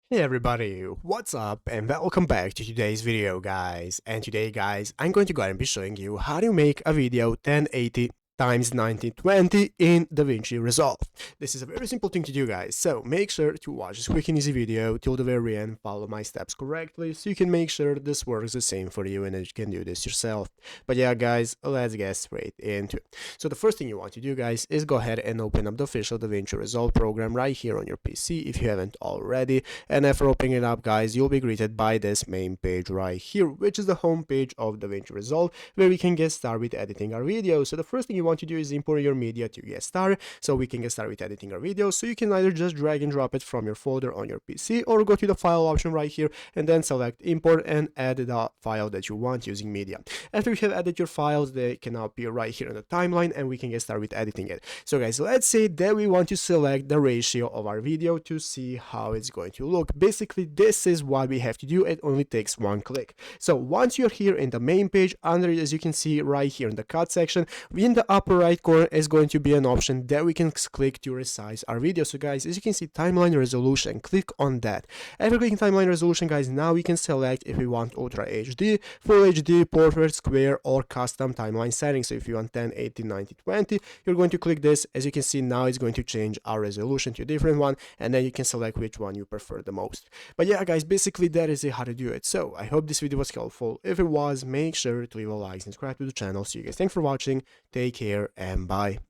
Hey everybody, what's up and welcome back to today's video guys. And today guys, I'm going to go ahead and be showing you how to make a video 1080 times 1920 in Davinci Resolve. This is a very simple thing to do guys, so make sure to watch this quick and easy video till the very end, follow my steps correctly so you can make sure this works the same for you and that you can do this yourself. But yeah guys, let's get straight into it. So the first thing you want to do guys is go ahead and open up the official Davinci Resolve program right here on your PC if you haven't already. And after opening it up guys, you'll be greeted by this main page right here, which is the home page of Davinci Resolve, where we can get started with editing our videos. So the first thing you want to do is import your media to get started, so we can get started with editing our videos. So you can either just drag and drop it from your folder on your PC, or go to the file option right here and then select import and add the file that you want using media. After you have added your files, they can now appear right here on the timeline and we can get started with editing it. So guys, let's say that we want to select the ratio of our video to see how it's going to look. Basically, this is what we have to do. It only takes one click. So once you're here in the main page, under it, as you can see right here in the cut section, in the upper right corner is going to be an option that we can click to resize our video. So guys, as you can see, timeline resolution, click on that. After clicking timeline resolution guys, now we can select if we want Ultra HD, Full HD, Portrait, Square, or custom timeline settings. So if you want 1080 1920, you're going to click this. As you can see, now it's going to change our resolution to a different one, and then you can select which one you prefer the most. But yeah guys, basically that is it, how to do it. So I hope this video was helpful. If it was, make sure to leave a like and subscribe to the channel. See you guys, thanks for watching, take care and bye.